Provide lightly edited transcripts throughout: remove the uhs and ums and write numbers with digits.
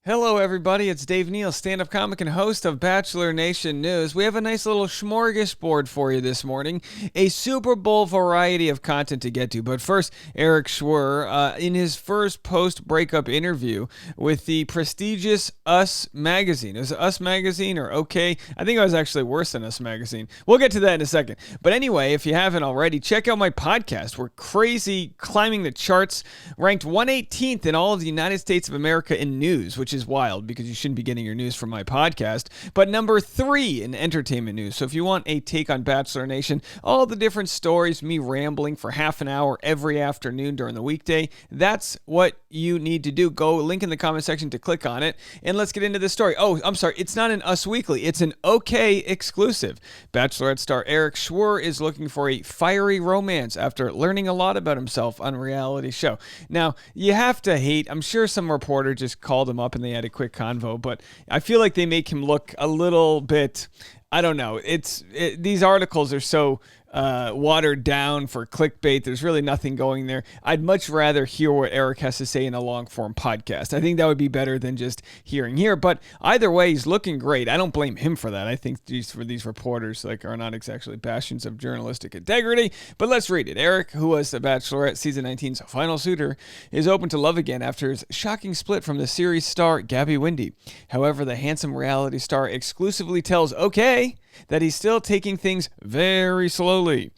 Hello, everybody. It's Dave Neal, stand-up comic and host of Bachelor Nation News. We have a nice little smorgasbord for you this morning, a Super Bowl variety of content to get to. But first, Erich Schwer, in his first post-breakup interview with the prestigious Us magazine. Is it Us magazine or OK? I think it was actually worse than Us magazine. We'll get to that in a second. But anyway, if you haven't already, check out my podcast. We're crazy, climbing the charts, ranked 118th in all of the United States of America in news, which is wild because you shouldn't be getting your news from my podcast, but number 3 in entertainment news. So if you want a take on Bachelor Nation, all the different stories, me rambling for half an hour every afternoon during the weekday, that's what you need to do. Go link in the comment section to click on it, and let's get into this story. Oh, I'm sorry, it's not an Us Weekly, it's an OK exclusive. Bachelorette star Erich Schwer is looking for a fiery romance after learning a lot about himself on a reality show. Now, you have to hate, I'm sure some reporter just called him up and they had a quick convo, but I feel like they make him look a little bit, I don't know. These articles are so watered down for clickbait. There's really nothing going there. I'd much rather hear what Erich has to say in a long form podcast. I think that would be better than just hearing here. But either way, he's looking great. I don't blame him for that. I think these reporters are not exactly bastions of journalistic integrity. But let's read it. Erich, who was the Bachelorette season 19's final suitor, is open to love again after his shocking split from the series star Gabby Bachelor. However, the handsome reality star exclusively tells OK that he's still taking things very slowly.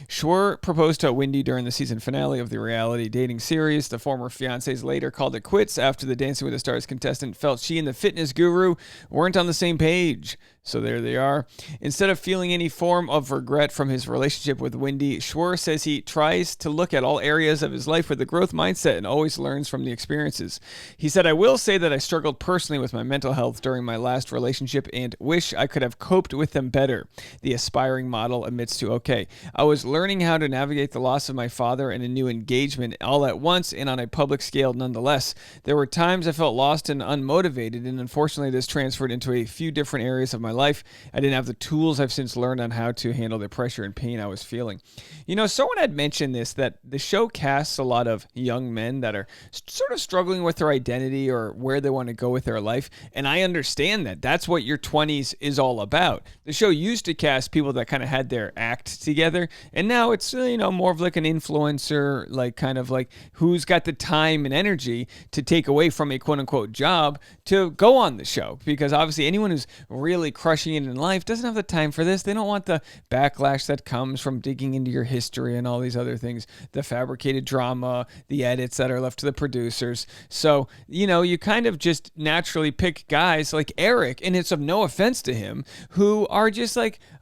Schwer proposed to Wendy during the season finale of the reality dating series. The former fiancés later called it quits after the Dancing with the Stars contestant felt she and the fitness guru weren't on the same page. So there they are. Instead of feeling any form of regret from his relationship with Wendy, Schwer says he tries to look at all areas of his life with a growth mindset and always learns from the experiences. He said, "I will say that I struggled personally with my mental health during my last relationship and wish I could have coped with them better." The aspiring model admits to OK. "I was learning how to navigate the loss of my father and a new engagement all at once and on a public scale nonetheless. There were times I felt lost and unmotivated, and unfortunately this transferred into a few different areas of my life. I didn't have the tools I've since learned on how to handle the pressure and pain I was feeling." You know, someone had mentioned this, that the show casts a lot of young men that are sort of struggling with their identity or where they want to go with their life. And I understand that. That's what your 20s is all about. The show used to cast people that kind of had their act together. And now it's, more of like an influencer, kind of who's got the time and energy to take away from a quote unquote job to go on the show. Because obviously anyone who's really crushing it in life doesn't have the time for this. They don't want the backlash that comes from digging into your history and all these other things, the fabricated drama, the edits that are left to the producers. So, you kind of just naturally pick guys like Erich, and it's of no offense to him, who are just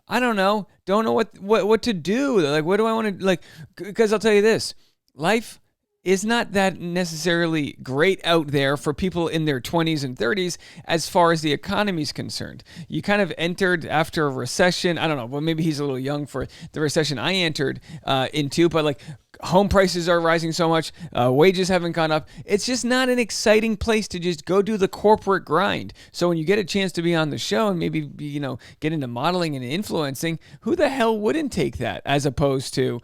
I don't know what to do. What do I want to, because I'll tell you this, life is not that necessarily great out there for people in their 20s and 30s as far as the economy is concerned. You kind of entered after a recession. I don't know. Well, maybe he's a little young for the recession I entered into, but home prices are rising so much. Wages haven't gone up. It's just not an exciting place to just go do the corporate grind. So when you get a chance to be on the show and maybe, get into modeling and influencing, who the hell wouldn't take that as opposed to,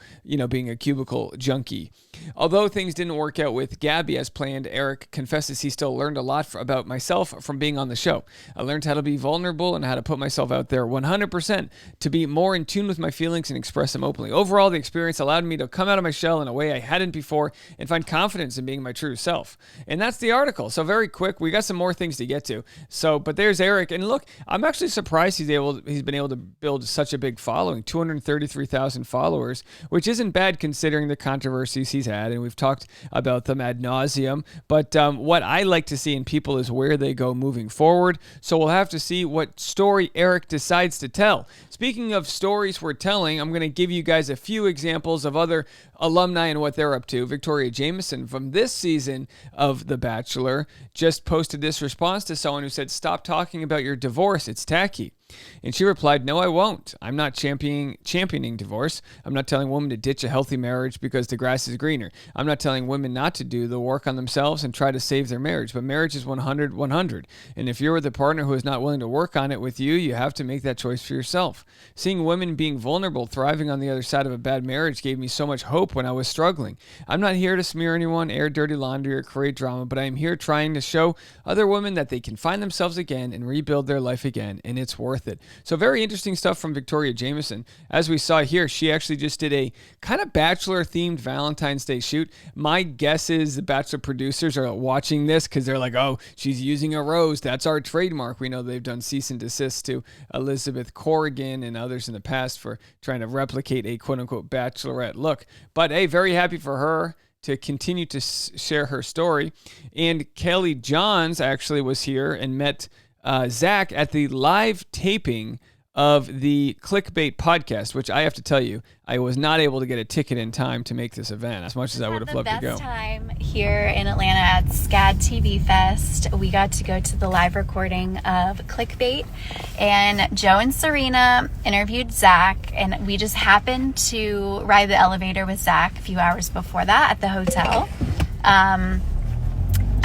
being a cubicle junkie? Although things didn't work out with Gabby as planned, Erich confesses he still learned a lot about myself from being on the show. "I learned how to be vulnerable and how to put myself out there 100%, to be more in tune with my feelings and express them openly. Overall, the experience allowed me to come out of my shell in a way I hadn't before and find confidence in being my true self." And that's the article. So very quick, we got some more things to get to. But there's Erich. And look, I'm actually surprised he's been able to build such a big following, 233,000 followers, which isn't bad considering the controversies he's had, and we've talked about them ad nauseum. But what I like to see in people is where they go moving forward. So we'll have to see what story Erich decides to tell. Speaking of stories we're telling, I'm going to give you guys a few examples of other alumni and what they're up to. Victoria Jameson from this season of The Bachelor just posted this response to someone who said, "Stop talking about your divorce. It's tacky." And she replied, no, I won't. I'm not championing divorce. I'm not telling women to ditch a healthy marriage because the grass is greener. I'm not telling women not to do the work on themselves and try to save their marriage. But marriage is 100-100. And if you're with a partner who is not willing to work on it with you, you have to make that choice for yourself. Seeing women being vulnerable, thriving on the other side of a bad marriage gave me so much hope when I was struggling. I'm not here to smear anyone, air dirty laundry, or create drama, but I am here trying to show other women that they can find themselves again and rebuild their life again, and it's worth it. So very interesting stuff from Victoria Jameson. As we saw here, she actually just did a kind of Bachelor-themed Valentine's Day shoot. My guess is the Bachelor producers are watching this because they're like, oh, she's using a rose. That's our trademark. We know they've done cease and desist to Elizabeth Corrigan and others in the past for trying to replicate a quote-unquote Bachelorette look. But hey, very happy for her to continue to share her story. And Kelly Johns actually was here and met Zach at the live taping of the Clickbait podcast, which I have to tell you, I was not able to get a ticket in time to make this event as much as I would have loved to go. The best time here in Atlanta at SCAD TV Fest. We got to go to the live recording of Clickbait, and Joe and Serena interviewed Zach, and we just happened to ride the elevator with Zach a few hours before that at the hotel.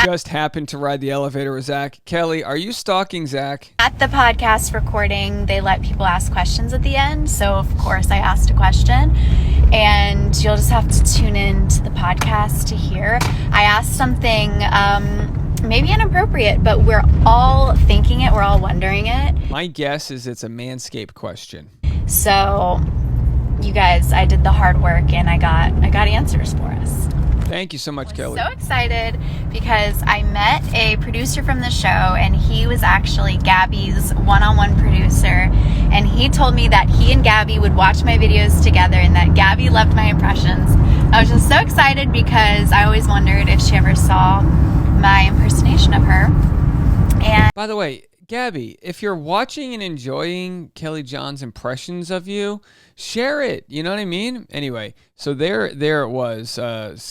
Just happened to ride the elevator with Zach. Kelly, are you stalking Zach? At the podcast recording, they let people ask questions at the end. So, of course, I asked a question. And you'll just have to tune in to the podcast to hear. I asked something maybe inappropriate, but we're all thinking it. We're all wondering it. My guess is it's a Manscaped question. So, you guys, I did the hard work, and I got answers for us. Thank you so much, Kelly. So excited because I met a producer from the show, and he was actually Gabby's one-on-one producer, and he told me that he and Gabby would watch my videos together and that Gabby loved my impressions. I was just so excited because I always wondered if she ever saw my impersonation of her. And by the way, Gabby, if you're watching and enjoying Kelly John's impressions of you, share it. You know what I mean? Anyway, so there it was,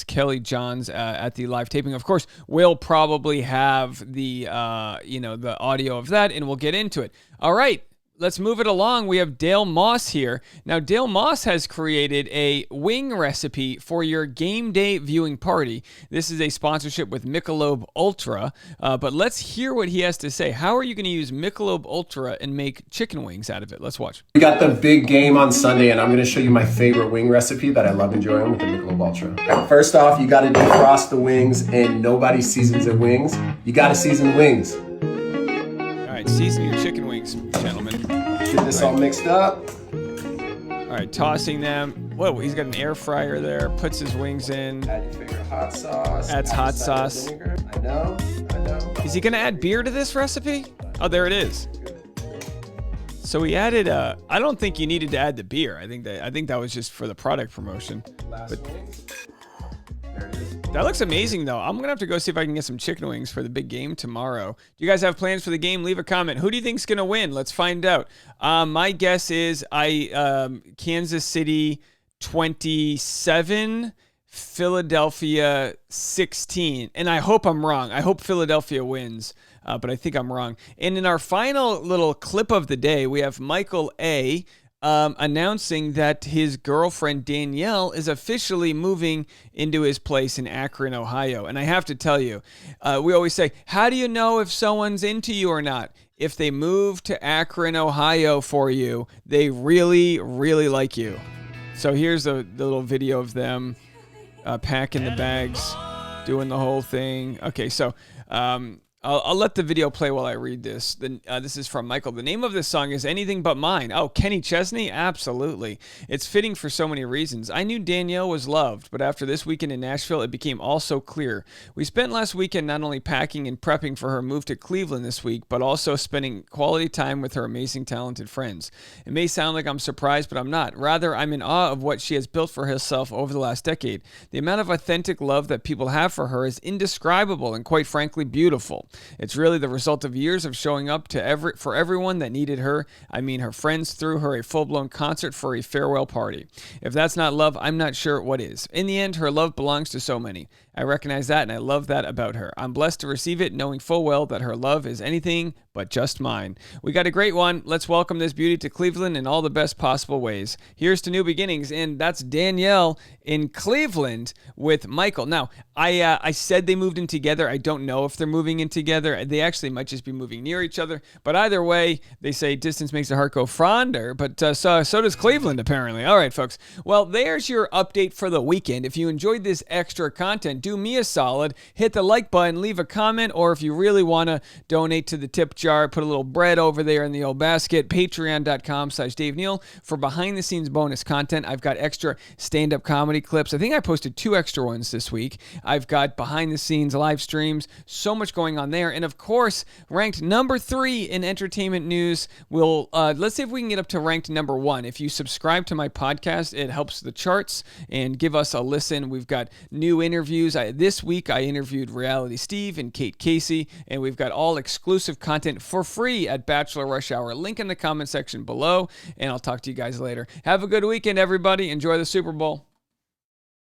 Kelly John's at the live taping. Of course, we'll probably have the the audio of that, and we'll get into it. All right. Let's move it along. We have Dale Moss here. Now, Dale Moss has created a wing recipe for your game day viewing party. This is a sponsorship with Michelob Ultra, but let's hear what he has to say. How are you going to use Michelob Ultra and make chicken wings out of it? Let's watch. We got the big game on Sunday, and I'm going to show you my favorite wing recipe that I love enjoying with the Michelob Ultra. First off, you got to defrost the wings, and nobody seasons their wings. You got to season the wings. All right, season your chicken wings, gentlemen. Get this all mixed up. All right, tossing them. Whoa, he's got an air fryer there. Puts his wings in. Add your favorite hot sauce. Adds hot sauce. Vinegar. I know. Is he gonna add beer to this recipe? Oh, there it is. So he added. I don't think you needed to add the beer. I think that was just for the product promotion. Last wing. There it is. That looks amazing, though. I'm going to have to go see if I can get some chicken wings for the big game tomorrow. Do you guys have plans for the game? Leave a comment. Who do you think's going to win? Let's find out. My guess is Kansas City 27, Philadelphia 16. And I hope I'm wrong. I hope Philadelphia wins, but I think I'm wrong. And in our final little clip of the day, we have Michael A., announcing that his girlfriend Danielle is officially moving into his place in Akron, Ohio. And I have to tell you, we always say, how do you know if someone's into you or not? If they move to Akron, Ohio for you, they really, really like you. So here's the little video of them packing the bags, doing the whole thing. Okay, so I'll let the video play while I read this. This is from Michael. The name of this song is Anything But Mine. Oh, Kenny Chesney? Absolutely. It's fitting for so many reasons. I knew Danielle was loved, but after this weekend in Nashville, it became all so clear. We spent last weekend not only packing and prepping for her move to Cleveland this week, but also spending quality time with her amazing, talented friends. It may sound like I'm surprised, but I'm not. Rather, I'm in awe of what she has built for herself over the last decade. The amount of authentic love that people have for her is indescribable and, quite frankly, beautiful. It's really the result of years of showing up for everyone that needed her. I mean, her friends threw her a full-blown concert for a farewell party. If that's not love, I'm not sure what is. In the end, her love belongs to so many. I recognize that, and I love that about her. I'm blessed to receive it, knowing full well that her love is anything but just mine. We got a great one. Let's welcome this beauty to Cleveland in all the best possible ways. Here's to new beginnings, and that's Danielle in Cleveland with Michael. Now, I said they moved in together. I don't know if they're moving in together. They actually might just be moving near each other. But either way, they say distance makes the heart go fonder. But so does Cleveland, apparently. All right, folks. Well, there's your update for the weekend. If you enjoyed this extra content, do me a solid. Hit the like button, leave a comment, or if you really want to donate to the tip jar, put a little bread over there in the old basket. Patreon.com/Dave Neal for behind-the-scenes bonus content. I've got extra stand-up comedy clips. I think I posted 2 extra ones this week. I've got behind-the-scenes live streams. So much going on there. And, of course, ranked number 3 in entertainment news. Let's see if we can get up to ranked number 1. If you subscribe to my podcast, it helps the charts, and give us a listen. We've got new interviews. This week, I interviewed Reality Steve and Kate Casey, and we've got all exclusive content for free at Bachelor Rush Hour. Link in the comment section below, and I'll talk to you guys later. Have a good weekend, everybody. Enjoy the Super Bowl.